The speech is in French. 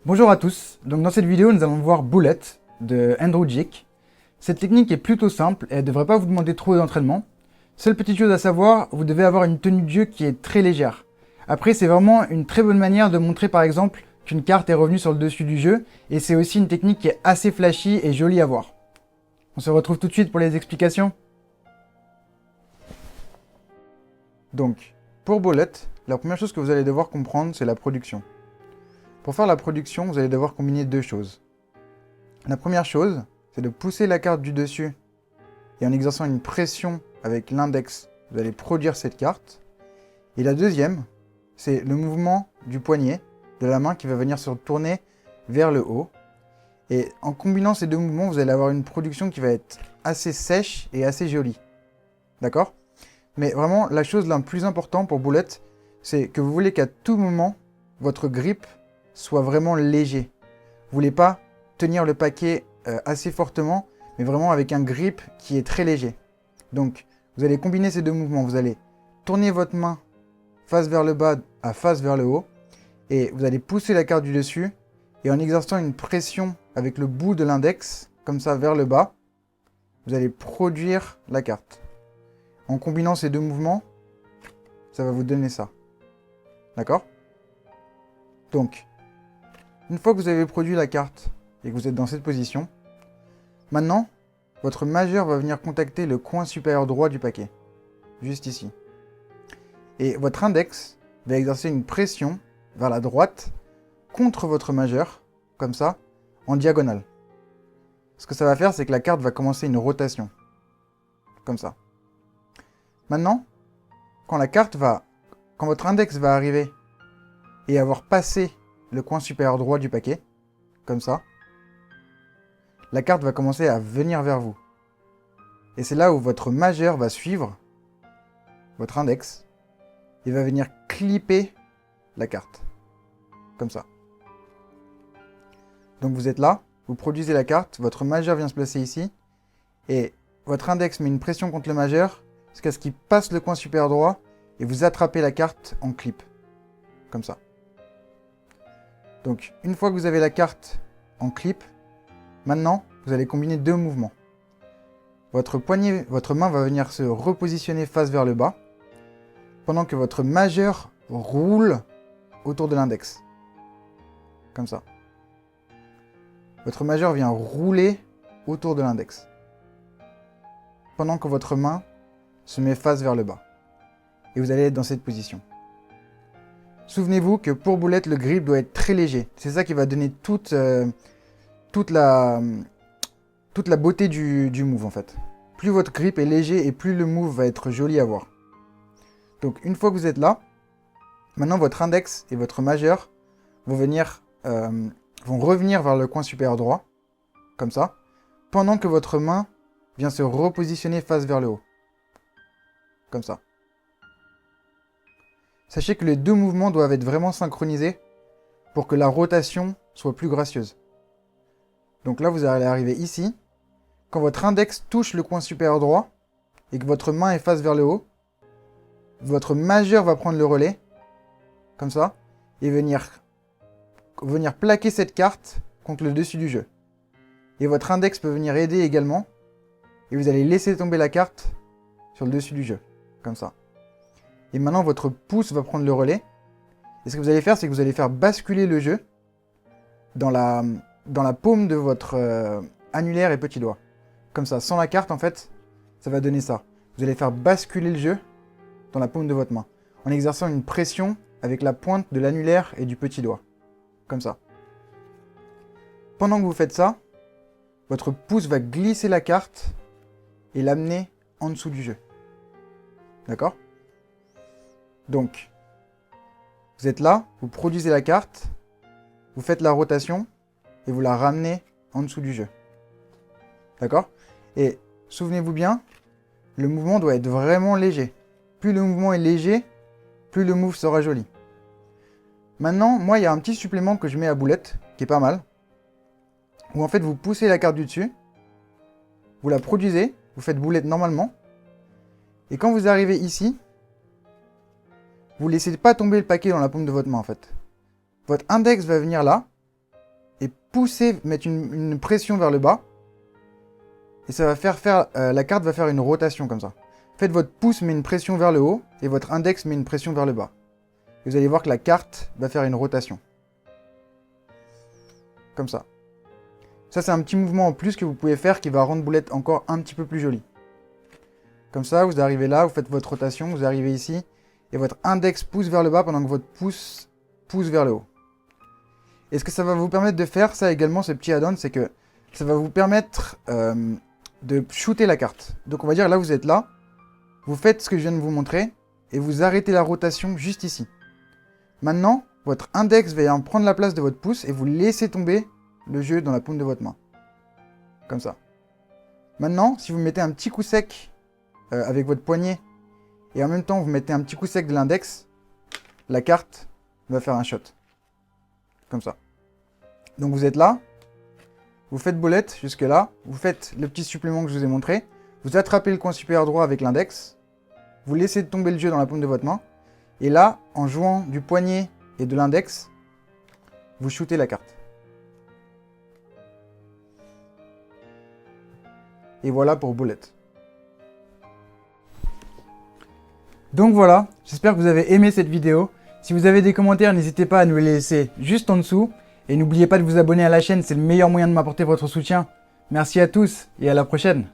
Bonjour à tous, donc dans cette vidéo nous allons voir Bullet de Andrew Jick. Cette technique est plutôt simple et elle ne devrait pas vous demander trop d'entraînement. Seule petite chose à savoir, vous devez avoir une tenue de jeu qui est très légère. Après c'est vraiment une très bonne manière de montrer par exemple qu'une carte est revenue sur le dessus du jeu et c'est aussi une technique qui est assez flashy et jolie à voir. On se retrouve tout de suite pour les explications. Donc, pour Bullet, la première chose que vous allez devoir comprendre c'est la production. Pour faire la production, vous allez devoir combiner deux choses. La première chose, c'est de pousser la carte du dessus et en exerçant une pression avec l'index, vous allez produire cette carte. Et la deuxième, c'est le mouvement du poignet de la main qui va venir se tourner vers le haut. Et en combinant ces deux mouvements, vous allez avoir une production qui va être assez sèche et assez jolie. D'accord ? Mais vraiment, la chose la plus importante pour Bullet, c'est que vous voulez qu'à tout moment, votre grip soit vraiment léger. Vous voulez pas tenir le paquet assez fortement, mais vraiment avec un grip qui est très léger. Donc, vous allez combiner ces deux mouvements. Vous allez tourner votre main face vers le bas à face vers le haut, et vous allez pousser la carte du dessus, et en exerçant une pression avec le bout de l'index, comme ça vers le bas, vous allez produire la carte. En combinant ces deux mouvements, ça va vous donner ça. D'accord ? Donc, une fois que vous avez produit la carte et que vous êtes dans cette position, maintenant, votre majeur va venir contacter le coin supérieur droit du paquet, juste ici. Et votre index va exercer une pression vers la droite contre votre majeur, comme ça, en diagonale. Ce que ça va faire, c'est que la carte va commencer une rotation, comme ça. Maintenant, quand votre index va arriver et avoir passé le coin supérieur droit du paquet, comme ça, la carte va commencer à venir vers vous. Et c'est là où votre majeur va suivre votre index et va venir clipper la carte, comme ça. Donc vous êtes là, vous produisez la carte, votre majeur vient se placer ici, et votre index met une pression contre le majeur jusqu'à ce qu'il passe le coin supérieur droit et vous attrapez la carte en clip, comme ça. Donc, une fois que vous avez la carte en clip, maintenant, vous allez combiner deux mouvements. Votre main va venir se repositionner face vers le bas, pendant que votre majeur roule autour de l'index. Comme ça. Votre majeur vient rouler autour de l'index, pendant que votre main se met face vers le bas. Et vous allez être dans cette position. Souvenez-vous que pour Bullet, le grip doit être très léger. C'est ça qui va donner toute la beauté du move en fait. Plus votre grip est léger et plus le move va être joli à voir. Donc une fois que vous êtes là, maintenant votre index et votre majeur vont revenir vers le coin supérieur droit, comme ça, pendant que votre main vient se repositionner face vers le haut. Comme ça. Sachez que les deux mouvements doivent être vraiment synchronisés pour que la rotation soit plus gracieuse. Donc là, vous allez arriver ici. Quand votre index touche le coin supérieur droit et que votre main est face vers le haut, votre majeur va prendre le relais, comme ça, et venir plaquer cette carte contre le dessus du jeu. Et votre index peut venir aider également, et vous allez laisser tomber la carte sur le dessus du jeu, comme ça. Et maintenant, votre pouce va prendre le relais. Et ce que vous allez faire, c'est que vous allez faire basculer le jeu dans la paume de votre annulaire et petit doigt. Comme ça, sans la carte, en fait, ça va donner ça. Vous allez faire basculer le jeu dans la paume de votre main, en exerçant une pression avec la pointe de l'annulaire et du petit doigt. Comme ça. Pendant que vous faites ça, votre pouce va glisser la carte et l'amener en dessous du jeu. D'accord ? Donc, vous êtes là, vous produisez la carte, vous faites la rotation et vous la ramenez en dessous du jeu. D'accord ? Et souvenez-vous bien, le mouvement doit être vraiment léger. Plus le mouvement est léger, plus le move sera joli. Maintenant, moi, il y a un petit supplément que je mets à Bullet, qui est pas mal, où en fait, vous poussez la carte du dessus, vous la produisez, vous faites Bullet normalement, et quand vous arrivez ici, vous ne laissez pas tomber le paquet dans la paume de votre main en fait. Votre index va venir là, pousser, mettre une pression vers le bas. Et ça va faire la carte va faire une rotation comme ça. En fait, votre pouce met une pression vers le haut et votre index met une pression vers le bas. Et vous allez voir que la carte va faire une rotation. Comme ça. Ça, c'est un petit mouvement en plus que vous pouvez faire qui va rendre Boulette encore un petit peu plus jolie. Comme ça, vous arrivez là, vous faites votre rotation, vous arrivez ici, et votre index pousse vers le bas pendant que votre pouce pousse vers le haut. Et ce que ça va vous permettre de faire, ça également, ce petit add-on, c'est que ça va vous permettre de shooter la carte. Donc on va dire, là vous êtes là, vous faites ce que je viens de vous montrer, et vous arrêtez la rotation juste ici. Maintenant, votre index va prendre la place de votre pouce, et vous laissez tomber le jeu dans la paume de votre main. Comme ça. Maintenant, si vous mettez un petit coup sec avec votre poignet, et en même temps vous mettez un petit coup sec de l'index, la carte va faire un shot. Comme ça. Donc vous êtes là, vous faites Boulette jusque là, vous faites le petit supplément que je vous ai montré, vous attrapez le coin supérieur droit avec l'index, vous laissez tomber le jeu dans la paume de votre main, et là, en jouant du poignet et de l'index, vous shootez la carte. Et voilà pour Boulette. Donc voilà, j'espère que vous avez aimé cette vidéo. Si vous avez des commentaires, n'hésitez pas à nous les laisser juste en dessous. Et n'oubliez pas de vous abonner à la chaîne, c'est le meilleur moyen de m'apporter votre soutien. Merci à tous et à la prochaine.